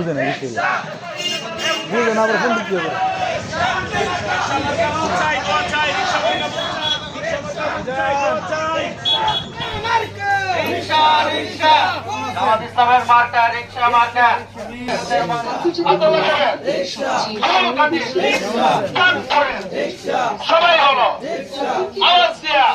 বুঝে না কিছু বুঝে না আবার ফোন দিতে হবে ইসলামের মার্কা রিকশা মার্কা সবাই হলো আওয়াজ দিয়া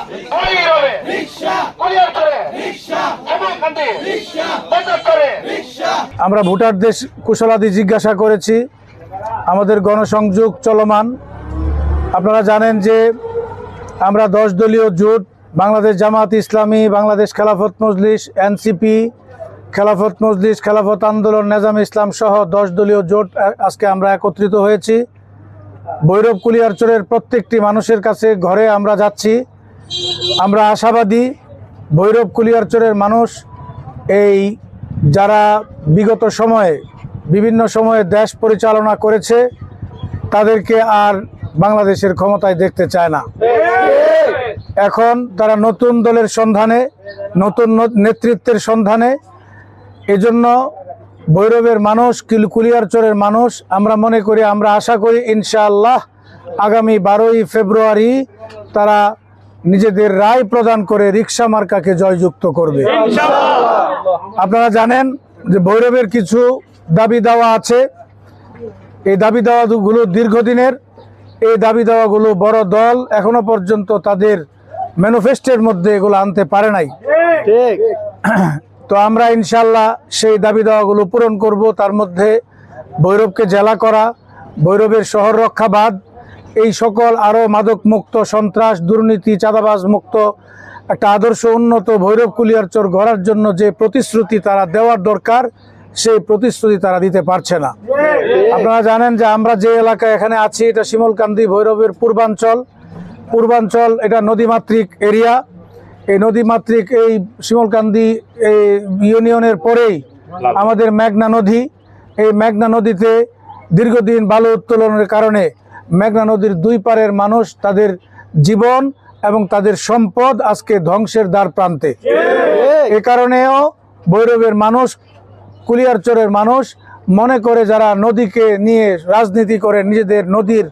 আমরা ভোটারদের কুশলাদি জিজ্ঞাসা করেছি আমাদের গণসংযোগ চলমান আপনারা জানেন যে আমরা 10 দলীয় জোট বাংলাদেশ জামাত ইসলামী বাংলাদেশ খেলাফত মজলিস এনসিপি খেলাফত মজলিস খেলাফত আন্দোলন নেজাম ইসলাম সহ 10 দলীয় জোট আজকে আমরা একত্রিত হয়েছি ভৈরব কুলিয়ারচরের প্রত্যেকটি মানুষের কাছে ঘরে আমরা যাচ্ছি আমরা আশাবাদী ভৈরব কুলিয়ারচরের মানুষ এই যারা বিগত সময়ে বিভিন্ন সময়ে দেশ পরিচালনা করেছে তাদেরকে আর বাংলাদেশের ক্ষমতায় দেখতে চায় না এখন তারা নতুন দলের সন্ধানে নতুন নেতৃত্বের সন্ধানে এজন্য ভৈরবের মানুষ কুলিয়ারচরের মানুষ আমরা মনে করি আমরা আশা করি ইনশাআল্লাহ আগামী 12ই ফেব্রুয়ারি তারা নিজেদের রায় প্রদান করে রিকশা মার্কাকে জয়যুক্ত করবে আপনারা জানেন যে ভৈরবের কিছু দাবি দাওয়া আছে এই দাবি দাওয়াগুলো দীর্ঘদিনের এই দাবি দাওয়াগুলো বড় দল এখনো পর্যন্ত তাদের ম্যানিফেস্টোর মধ্যে এগুলো আনতে পারে নাই ঠিক তো আমরা ইনশাআল্লাহ সেই দাবি দাওয়াগুলো পূরণ করব তার মধ্যে ভৈরবকে জেলা করা ভৈরবের শহর রক্ষাবাদ এই সকল আরও মাদক মুক্ত সন্ত্রাস দুর্নীতি চাঁদাবাজ মুক্ত একটা আদর্শ উন্নত ভৈরব কুলিয়ারচর গড়ার জন্য যে প্রতিশ্রুতি তারা দেওয়ার দরকার সেই প্রতিশ্রুতি তারা দিতে পারছে না আপনারা জানেন যে আমরা যে এলাকায় এখানে আছি এটা শিমলকান্দি ভৈরবের পূর্বাঞ্চল এটা নদীমাতৃক এরিয়া এই নদীমাতৃক এই শিমলকান্দি এই ইউনিয়নের পরেই আমাদের মেঘনা নদী এই মেঘনা নদীতে দীর্ঘদিন বালু উত্তোলনের কারণে মেঘনা নদীর দুই পারের মানুষ তাদের জীবন এবং তাদের সম্পদ আজকে ধ্বংসের দ্বার প্রান্তে এ কারণেও ভৈরবের মানুষ কুলিয়ারচরের মানুষ মনে করে যারা নদীকে নিয়ে রাজনীতি করে নিজেদের নদীর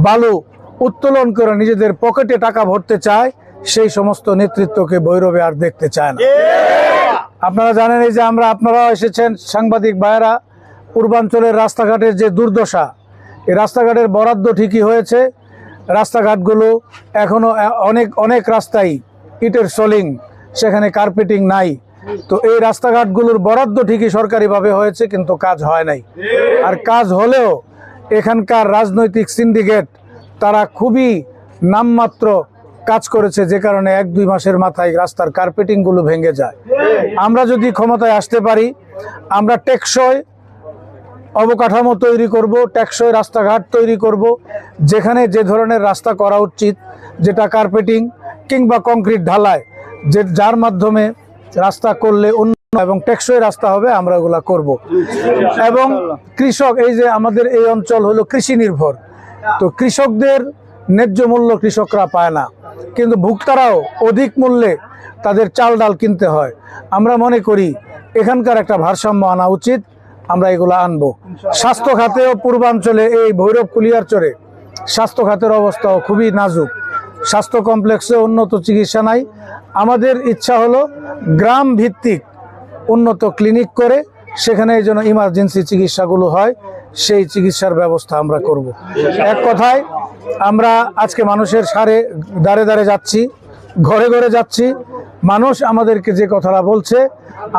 বালু উত্তোলন করে নিজেদের পকেটে টাকা ভরতে চায় সেই সমস্ত নেতৃত্বকে ভৈরবে আর দেখতে চায় না আপনারা জানেন এই যে আপনারাও এসেছেন সাংবাদিক ভাইয়েরা পূর্বাঞ্চলের রাস্তাঘাটের যে দুর্দশা এই রাস্তাঘাটের বরাদ্দ ঠিকই হয়েছে রাস্তাঘাটগুলো এখনো অনেক রাস্তায় ইটের সোলিং সেখানে কার্পেটিং নাই তো এই রাস্তাঘাটগুলোর বরাদ্দ ঠিকই সরকারিভাবে হয়েছে কিন্তু কাজ হয় নাই আর কাজ হলেও এখানকার রাজনৈতিক সিন্ডিকেট তারা খুবই নামমাত্র কাজ করেছে যে কারণে 1-2 মাসের মাথায় রাস্তার কার্পেটিংগুলো ভেঙে যায় আমরা যদি ক্ষমতায় আসতে পারি আমরা টেকসই অবকাঠামো তৈরি করব টেকসই রাস্তাঘাট তৈরি করব যেখানে যে ধরনের রাস্তা করা উচিত যেটা কার্পেটিং কিংবা কংক্রিট ঢালাই যার মাধ্যমে রাস্তা করলে উন্নত এবং টেকসই রাস্তা হবে আমরা ওগুলা করব এবং কৃষক এই যে আমাদের এই অঞ্চল হলো কৃষি নির্ভর তো কৃষকদের ন্যায্য মূল্য কৃষকরা পায় না কিন্তু ভোক্তারাও অধিক মূল্যে তাদের চাল ডাল কিনতে হয় আমরা মনে করি এখানকার একটা ভারসাম্য আনা উচিত আমরা এগুলো আনবো স্বাস্থ্য খাতেও পূর্বাঞ্চলে এই ভৈরব কুলিয়ারচরে স্বাস্থ্য খাতের অবস্থাও খুবই নাজুক স্বাস্থ্য কমপ্লেক্সে উন্নত চিকিৎসা নাই আমাদের ইচ্ছা হলো গ্রাম ভিত্তিক উন্নত ক্লিনিক করে সেখানে এই জন্য ইমার্জেন্সি চিকিৎসাগুলো হয় সেই চিকিৎসার ব্যবস্থা আমরা করব এক কথায় আমরা আজকে মানুষের দাঁড়ে যাচ্ছি ঘরে ঘরে যাচ্ছি মানুষ আমাদেরকে যে কথাটা বলছে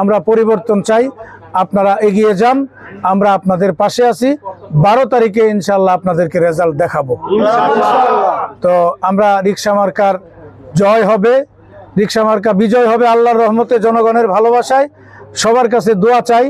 আমরা পরিবর্তন চাই আপনারা এগিয়ে যান আমরা আপনাদের পাশে আছি 12 তারিখে ইনশাআল্লাহ আপনাদেরকে রেজাল্ট দেখাবো তো আমরা রিকশা মার্কার জয় হবে রিকশা মার্কা বিজয় হবে আল্লাহর রহমতে জনগণের ভালোবাসায় সবার কাছে দোয়া চাই